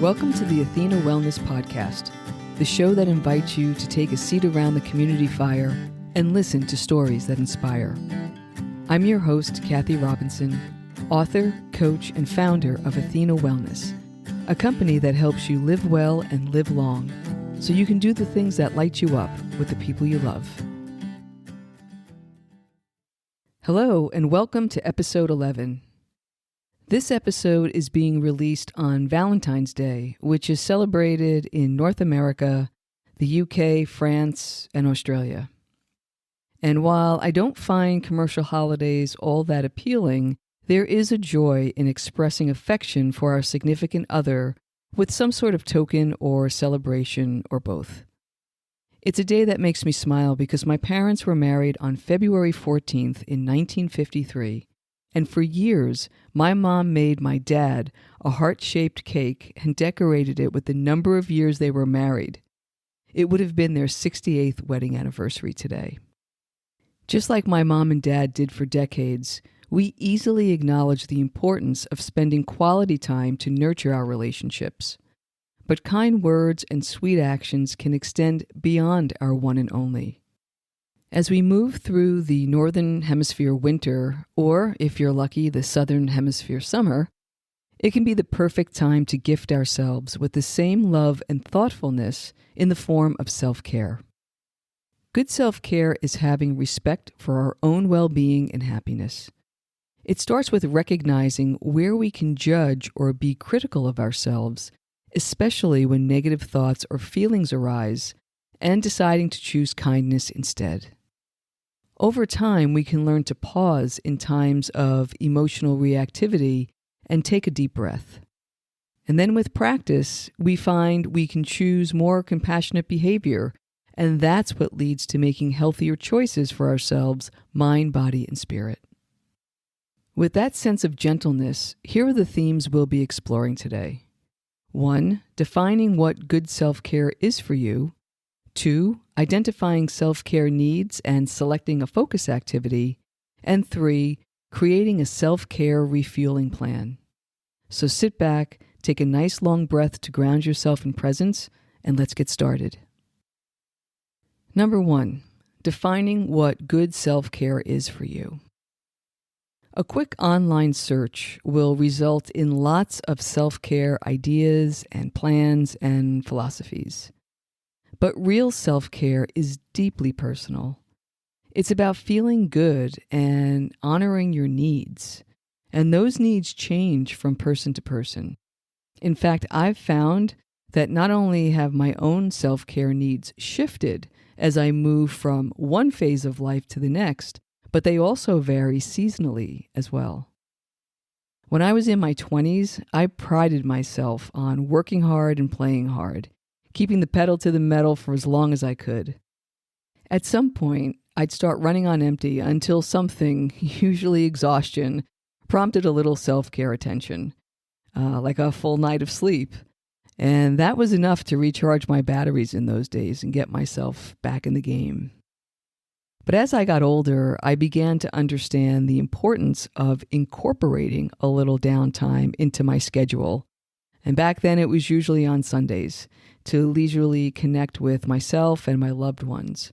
Welcome to the Athena Wellness Podcast, the show that invites you to take a seat around the community fire and listen to stories that inspire. I'm your host, Kathy Robinson, author, coach, and founder of Athena Wellness, a company that helps you live well and live long so you can do the things that light you up with the people you love. Hello, and welcome to episode 11. This episode is being released on Valentine's Day, which is celebrated in North America, the UK, France, and Australia. And while I don't find commercial holidays all that appealing, there is a joy in expressing affection for our significant other with some sort of token or celebration or both. It's a day that makes me smile because my parents were married on February 14th in 1953. And for years, my mom made my dad a heart-shaped cake and decorated it with the number of years they were married. It would have been their 68th wedding anniversary today. Just like my mom and dad did for decades, we easily acknowledge the importance of spending quality time to nurture our relationships. But kind words and sweet actions can extend beyond our one and only. As we move through the Northern Hemisphere winter, or if you're lucky, the Southern Hemisphere summer, it can be the perfect time to gift ourselves with the same love and thoughtfulness in the form of self-care. Good self-care is having respect for our own well-being and happiness. It starts with recognizing where we can judge or be critical of ourselves, especially when negative thoughts or feelings arise, and deciding to choose kindness instead. Over time, we can learn to pause in times of emotional reactivity and take a deep breath. And then with practice, we find we can choose more compassionate behavior, and that's what leads to making healthier choices for ourselves, mind, body, and spirit. With that sense of gentleness, here are the themes we'll be exploring today. 1. Defining what good self-care is for you. 2. Identifying self-care needs and selecting a focus activity. And 3. Creating a self-care refueling plan. So sit back, take a nice long breath to ground yourself in presence, and let's get started. Number 1. Defining what good self-care is for you. A quick online search will result in lots of self-care ideas and plans and philosophies. But real self-care is deeply personal. It's about feeling good and honoring your needs. And those needs change from person to person. In fact, I've found that not only have my own self-care needs shifted as I move from one phase of life to the next, but they also vary seasonally as well. When I was in my 20s, I prided myself on working hard and playing hard, keeping the pedal to the metal for as long as I could. At some point, I'd start running on empty until something, usually exhaustion, prompted a little self-care attention, like a full night of sleep. And that was enough to recharge my batteries in those days and get myself back in the game. But as I got older, I began to understand the importance of incorporating a little downtime into my schedule. And back then it was usually on Sundays to leisurely connect with myself and my loved ones.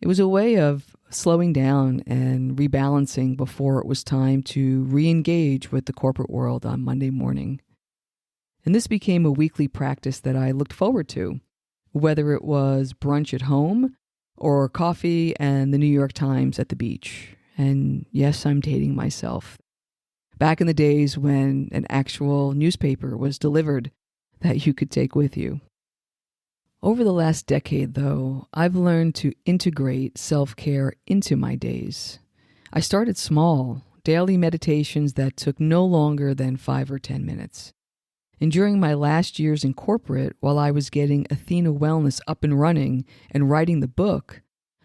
It was a way of slowing down and rebalancing before it was time to re-engage with the corporate world on Monday morning. And this became a weekly practice that I looked forward to, whether it was brunch at home or coffee and the New York Times at the beach. And yes, I'm dating myself. Back in the days when an actual newspaper was delivered that you could take with you. Over the last decade, though, I've learned to integrate self-care into my days. I started small, daily meditations that took no longer than 5 or 10 minutes. And during my last years in corporate, while I was getting Athena Wellness up and running and writing the book,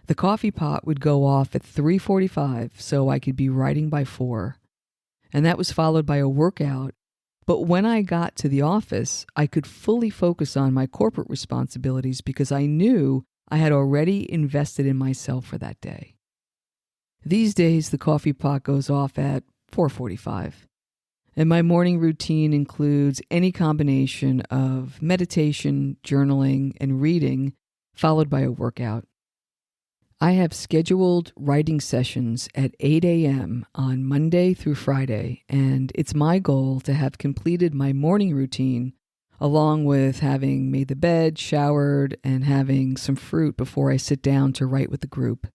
the coffee pot would go off at 3:45 so I could be writing by 4. And that was followed by a workout. But when I got to the office, I could fully focus on my corporate responsibilities because I knew I had already invested in myself for that day. These days, the coffee pot goes off at 4:45. And my morning routine includes any combination of meditation, journaling, and reading, followed by a workout. I have scheduled writing sessions at 8 a.m. on Monday through Friday, and it's my goal to have completed my morning routine along with having made the bed, showered, and having some fruit before I sit down to write with the group.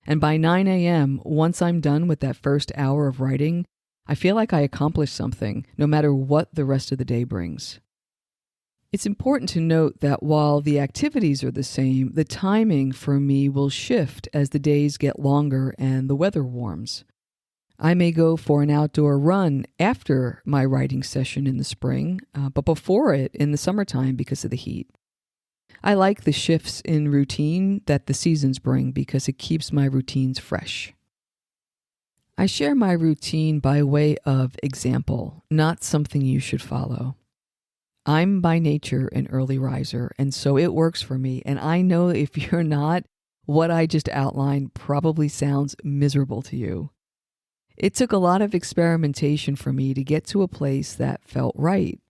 And by 9 a.m., once I'm done with that first hour of writing, I feel like I accomplished something, no matter what the rest of the day brings. It's important to note that while the activities are the same, the timing for me will shift as the days get longer and the weather warms. I may go for an outdoor run after my writing session in the spring, but before it in the summertime because of the heat. I like the shifts in routine that the seasons bring because it keeps my routines fresh. I share my routine by way of example, not something you should follow. I'm by nature an early riser, and so it works for me. And I know if you're not, what I just outlined probably sounds miserable to you. It took a lot of experimentation for me to get to a place that felt right.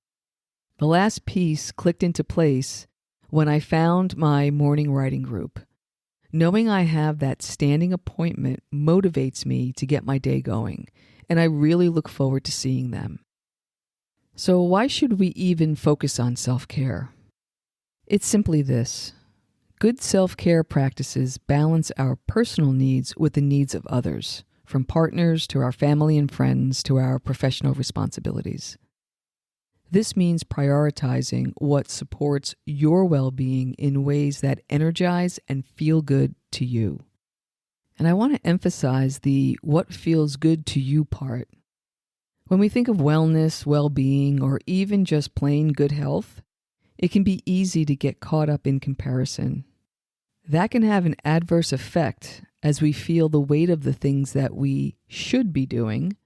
The last piece clicked into place when I found my morning writing group. Knowing I have that standing appointment motivates me to get my day going, and I really look forward to seeing them. So why should we even focus on self-care? It's simply this. Good self-care practices balance our personal needs with the needs of others, from partners to our family and friends to our professional responsibilities. This means prioritizing what supports your well-being in ways that energize and feel good to you. And I want to emphasize the what feels good to you part. When we think of wellness, well-being, or even just plain good health, it can be easy to get caught up in comparison. That can have an adverse effect as we feel the weight of the things that we should be doing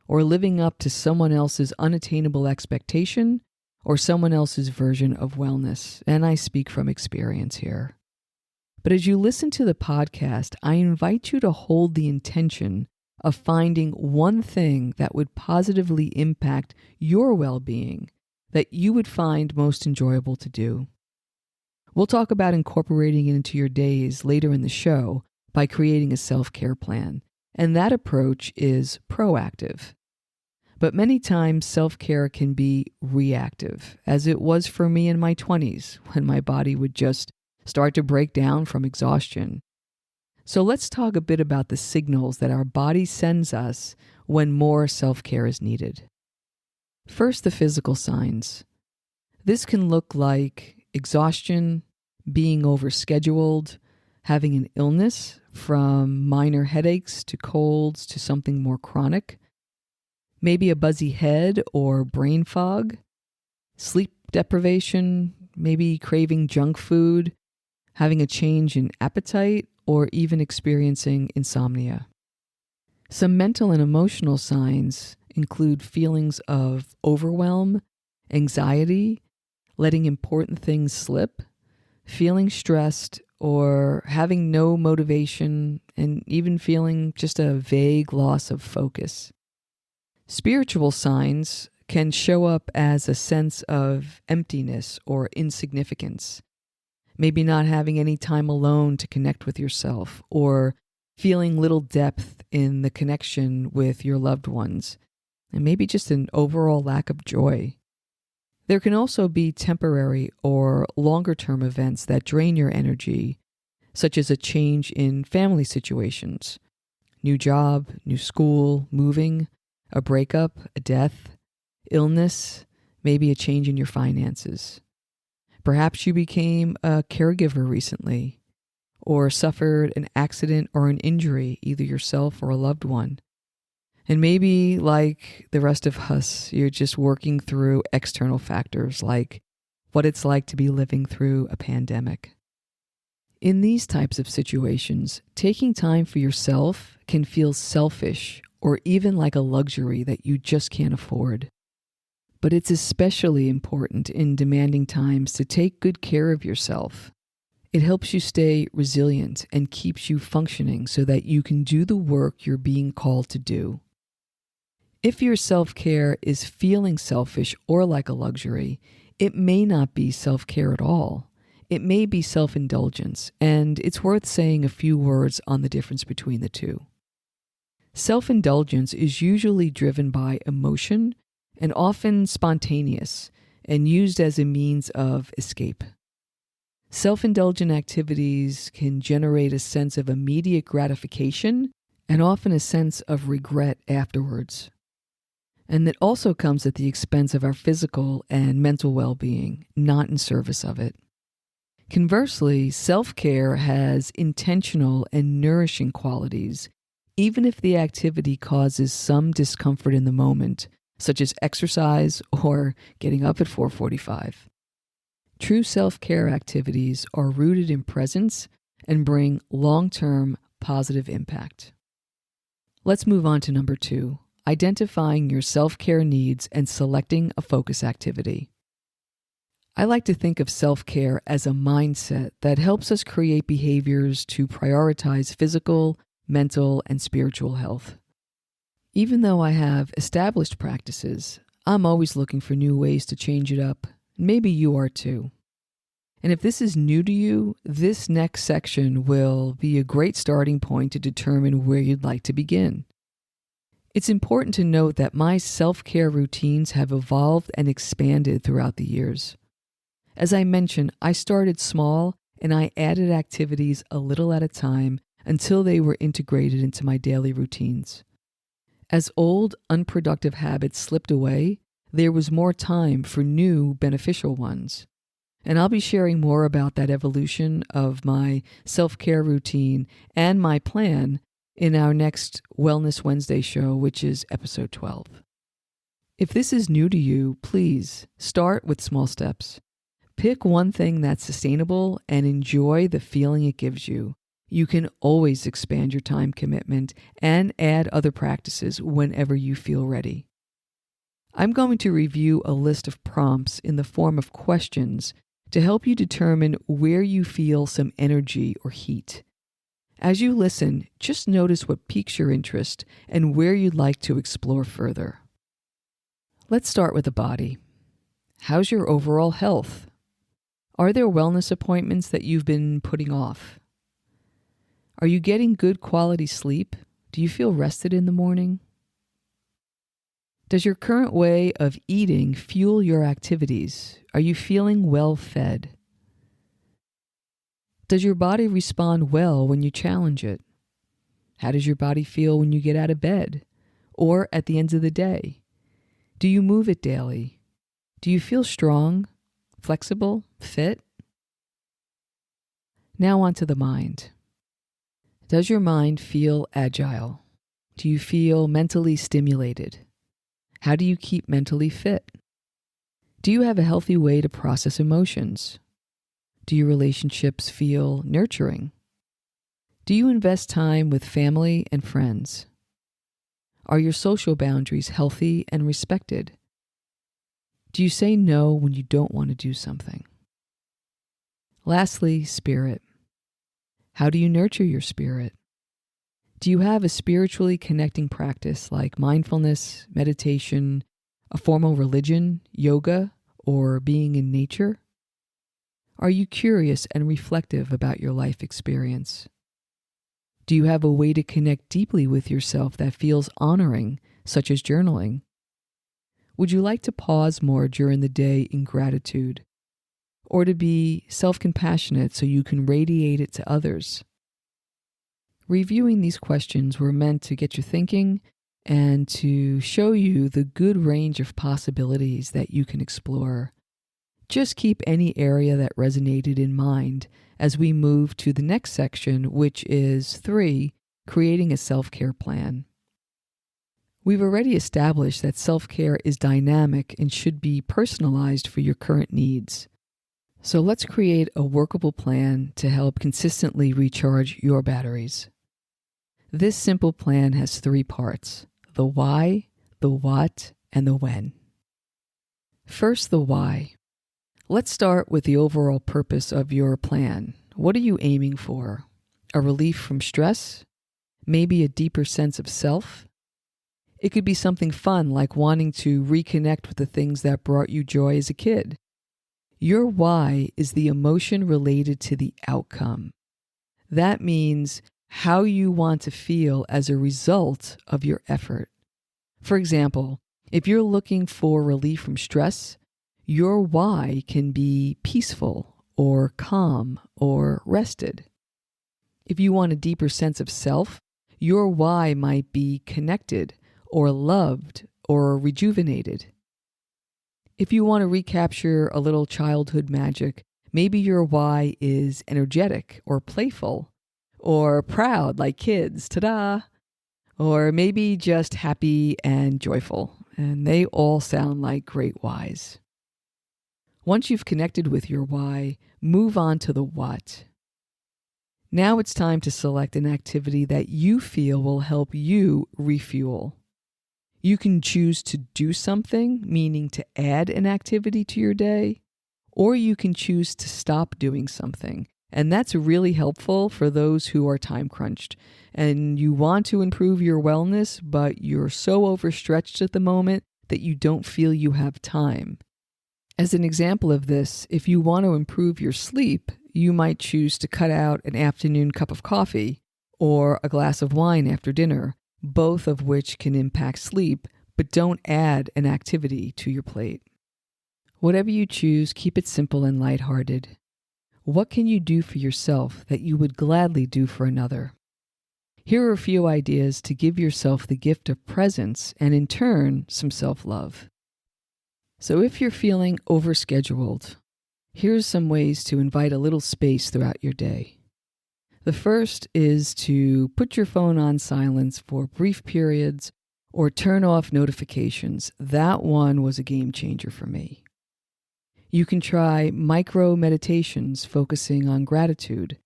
or living up to someone else's unattainable expectation or someone else's version of wellness. And I speak from experience here. But as you listen to the podcast, I invite you to hold the intention of finding one thing that would positively impact your well-being that you would find most enjoyable to do. We'll talk about incorporating it into your days later in the show by creating a self-care plan, and that approach is proactive. But many times self-care can be reactive, as it was for me in my 20s when my body would just start to break down from exhaustion. So let's talk a bit about the signals that our body sends us when more self-care is needed. First, the physical signs. This can look like exhaustion, being overscheduled, having an illness from minor headaches to colds to something more chronic, maybe a buzzy head or brain fog, sleep deprivation, maybe craving junk food, having a change in appetite, or even experiencing insomnia. Some mental and emotional signs include feelings of overwhelm, anxiety, letting important things slip, feeling stressed, or having no motivation, and even feeling just a vague loss of focus. Spiritual signs can show up as a sense of emptiness or insignificance. Maybe not having any time alone to connect with yourself, or feeling little depth in the connection with your loved ones, and maybe just an overall lack of joy. There can also be temporary or longer-term events that drain your energy, such as a change in family situations, new job, new school, moving, a breakup, a death, illness, maybe a change in your finances. Perhaps you became a caregiver recently, or suffered an accident or an injury, either yourself or a loved one. And maybe, like the rest of us, you're just working through external factors like what it's like to be living through a pandemic. In these types of situations, taking time for yourself can feel selfish or even like a luxury that you just can't afford. But it's especially important in demanding times to take good care of yourself. It helps you stay resilient and keeps you functioning so that you can do the work you're being called to do. If your self-care is feeling selfish or like a luxury, it may not be self-care at all. It may be self-indulgence, and it's worth saying a few words on the difference between the two. Self-indulgence is usually driven by emotion and often spontaneous and used as a means of escape. Self-indulgent activities can generate a sense of immediate gratification and often a sense of regret afterwards. And that also comes at the expense of our physical and mental well-being, not in service of it. Conversely, self-care has intentional and nourishing qualities, even if the activity causes some discomfort in the moment, such as exercise or getting up at 4:45. True self-care activities are rooted in presence and bring long-term positive impact. Let's move on to number 2, identifying your self-care needs and selecting a focus activity. I like to think of self-care as a mindset that helps us create behaviors to prioritize physical, mental, and spiritual health. Even though I have established practices, I'm always looking for new ways to change it up. Maybe you are too. And if this is new to you, this next section will be a great starting point to determine where you'd like to begin. It's important to note that my self-care routines have evolved and expanded throughout the years. As I mentioned, I started small and I added activities a little at a time until they were integrated into my daily routines. As old, unproductive habits slipped away, there was more time for new, beneficial ones. And I'll be sharing more about that evolution of my self-care routine and my plan in our next Wellness Wednesday show, which is episode 12. If this is new to you, please start with small steps. Pick one thing that's sustainable and enjoy the feeling it gives you. You can always expand your time commitment and add other practices whenever you feel ready. I'm going to review a list of prompts in the form of questions to help you determine where you feel some energy or heat. As you listen, just notice what piques your interest and where you'd like to explore further. Let's start with the body. How's your overall health? Are there wellness appointments that you've been putting off? Are you getting good quality sleep? Do you feel rested in the morning? Does your current way of eating fuel your activities? Are you feeling well fed? Does your body respond well when you challenge it? How does your body feel when you get out of bed or at the end of the day? Do you move it daily? Do you feel strong, flexible, fit? Now on to the mind. Does your mind feel agile? Do you feel mentally stimulated? How do you keep mentally fit? Do you have a healthy way to process emotions? Do your relationships feel nurturing? Do you invest time with family and friends? Are your social boundaries healthy and respected? Do you say no when you don't want to do something? Lastly, spirit. How do you nurture your spirit? Do you have a spiritually connecting practice like mindfulness, meditation, a formal religion, yoga, or being in nature? Are you curious and reflective about your life experience? Do you have a way to connect deeply with yourself that feels honoring, such as journaling? Would you like to pause more during the day in gratitude, or to be self-compassionate so you can radiate it to others? Reviewing these questions were meant to get you thinking and to show you the good range of possibilities that you can explore. Just keep any area that resonated in mind as we move to the next section, which is 3, creating a self-care plan. We've already established that self-care is dynamic and should be personalized for your current needs. So let's create a workable plan to help consistently recharge your batteries. This simple plan has 3 parts: the why, the what, and the when. First, the why. Let's start with the overall purpose of your plan. What are you aiming for? A relief from stress? Maybe a deeper sense of self? It could be something fun like wanting to reconnect with the things that brought you joy as a kid. Your why is the emotion related to the outcome. That means how you want to feel as a result of your effort. For example, if you're looking for relief from stress, your why can be peaceful or calm or rested. If you want a deeper sense of self, your why might be connected or loved or rejuvenated. If you want to recapture a little childhood magic, maybe your why is energetic or playful or proud like kids, ta-da! Or maybe just happy and joyful, and they all sound like great whys. Once you've connected with your why, move on to the what. Now it's time to select an activity that you feel will help you refuel. You can choose to do something, meaning to add an activity to your day, or you can choose to stop doing something. And that's really helpful for those who are time crunched and you want to improve your wellness, but you're so overstretched at the moment that you don't feel you have time. As an example of this, if you want to improve your sleep, you might choose to cut out an afternoon cup of coffee or a glass of wine after dinner, both of which can impact sleep, but don't add an activity to your plate. Whatever you choose, keep it simple and lighthearted. What can you do for yourself that you would gladly do for another? Here are a few ideas to give yourself the gift of presence and in turn, some self-love. So if you're feeling overscheduled, here's some ways to invite a little space throughout your day. The first is to put your phone on silence for brief periods or turn off notifications. That one was a game changer for me. You can try micro meditations focusing on gratitude.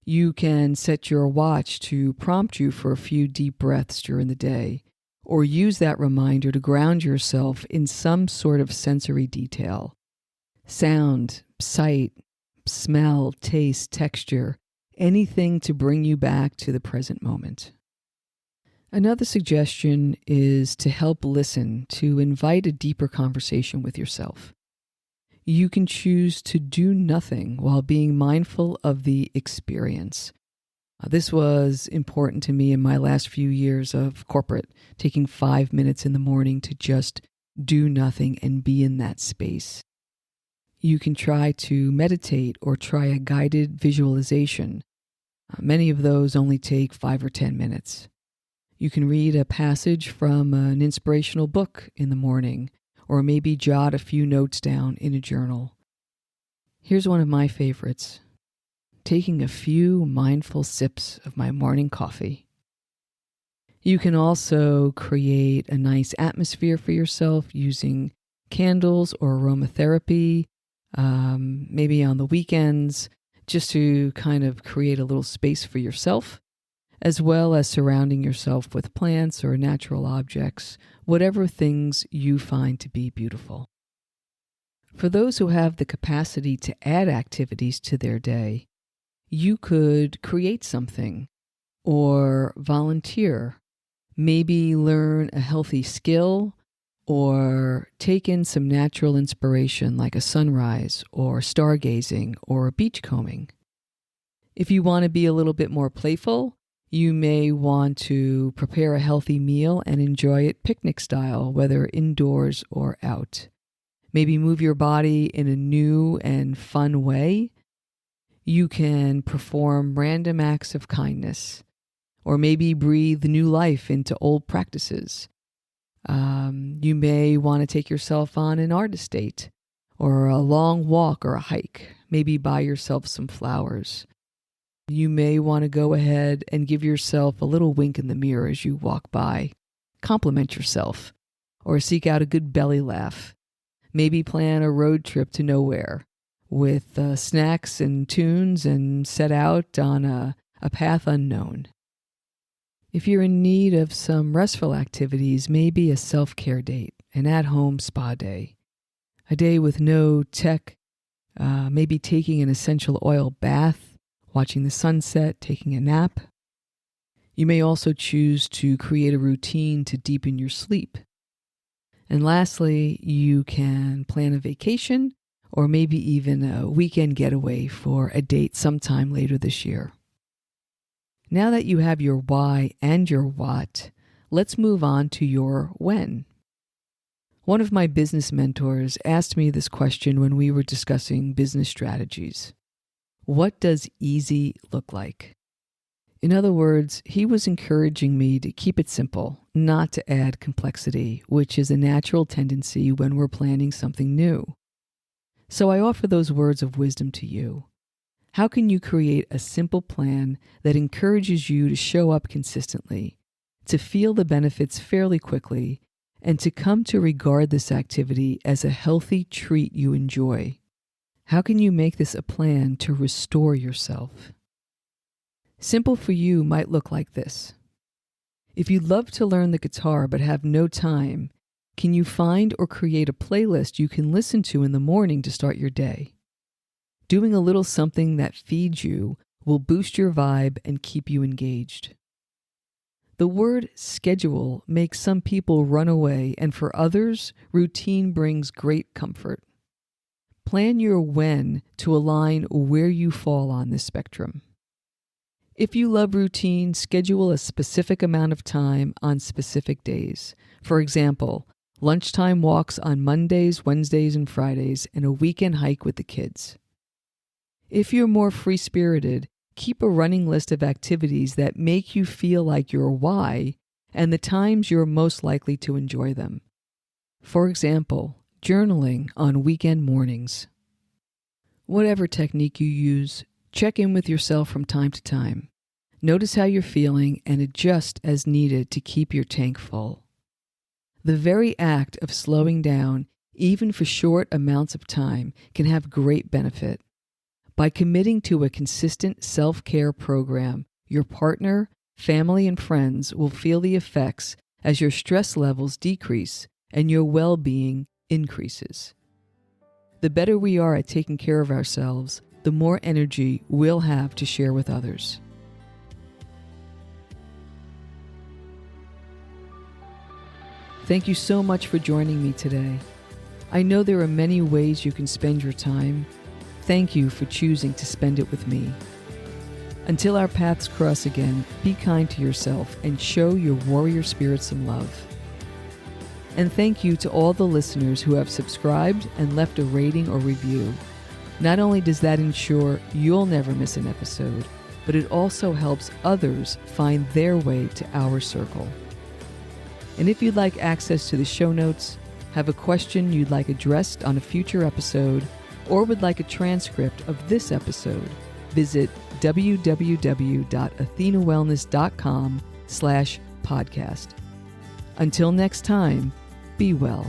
You can set your watch to prompt you for a few deep breaths during the day, or use that reminder to ground yourself in some sort of sensory detail. Sound, sight, smell, taste, texture, anything to bring you back to the present moment. Another suggestion is to help listen, to invite a deeper conversation with yourself. You can choose to do nothing while being mindful of the experience. This was important to me in my last few years of corporate, taking 5 minutes in the morning to just do nothing and be in that space. You can try to meditate or try a guided visualization. Many of those only take 5 or 10 minutes. You can read a passage from an inspirational book in the morning, or maybe jot a few notes down in a journal. Here's one of my favorites: taking a few mindful sips of my morning coffee. You can also create a nice atmosphere for yourself using candles or aromatherapy, maybe on the weekends, just to kind of create a little space for yourself, as well as surrounding yourself with plants or natural objects, whatever things you find to be beautiful. For those who have the capacity to add activities to their day, you could create something or volunteer, maybe learn a healthy skill or take in some natural inspiration like a sunrise or stargazing or beachcombing. If you want to be a little bit more playful, you may want to prepare a healthy meal and enjoy it picnic style, whether indoors or out. Maybe move your body in a new and fun way. You can perform random acts of kindness, or maybe breathe new life into old practices. You may want to take yourself on an artist date, or a long walk or a hike. Maybe buy yourself some flowers. You may want to go ahead and give yourself a little wink in the mirror as you walk by. Compliment yourself, or seek out a good belly laugh. Maybe plan a road trip to nowhere with snacks and tunes and set out on a path unknown. If you're in need of some restful activities, maybe a self-care date, an at-home spa day, a day with no tech, maybe taking an essential oil bath, watching the sunset, taking a nap. You may also choose to create a routine to deepen your sleep. And lastly, you can plan a vacation or maybe even a weekend getaway for a date sometime later this year. Now that you have your why and your what, let's move on to your when. One of my business mentors asked me this question when we were discussing business strategies. What does easy look like? In other words, he was encouraging me to keep it simple, not to add complexity, which is a natural tendency when we're planning something new. So I offer those words of wisdom to you. How can you create a simple plan that encourages you to show up consistently, to feel the benefits fairly quickly, and to come to regard this activity as a healthy treat you enjoy? How can you make this a plan to restore yourself? Simple for you might look like this. If you'd love to learn the guitar but have no time, can you find or create a playlist you can listen to in the morning to start your day? Doing a little something that feeds you will boost your vibe and keep you engaged. The word schedule makes some people run away, and for others, routine brings great comfort. Plan your when to align where you fall on this spectrum. If you love routine, schedule a specific amount of time on specific days. For example, lunchtime walks on Mondays, Wednesdays, and Fridays, and a weekend hike with the kids. If you're more free-spirited, keep a running list of activities that make you feel like your why and the times you're most likely to enjoy them. For example, journaling on weekend mornings. Whatever technique you use, check in with yourself from time to time. Notice how you're feeling and adjust as needed to keep your tank full. The very act of slowing down, even for short amounts of time, can have great benefit. By committing to a consistent self-care program, your partner, family, and friends will feel the effects as your stress levels decrease and your well-being increases. The better we are at taking care of ourselves, the more energy we'll have to share with others. Thank you so much for joining me today. I know there are many ways you can spend your time. Thank you for choosing to spend it with me. Until our paths cross again, be kind to yourself and show your warrior spirit some love. And thank you to all the listeners who have subscribed and left a rating or review. Not only does that ensure you'll never miss an episode, but it also helps others find their way to our circle. And if you'd like access to the show notes, have a question you'd like addressed on a future episode, or would like a transcript of this episode, visit www.athenawellness.com/podcast. Until next time, be well.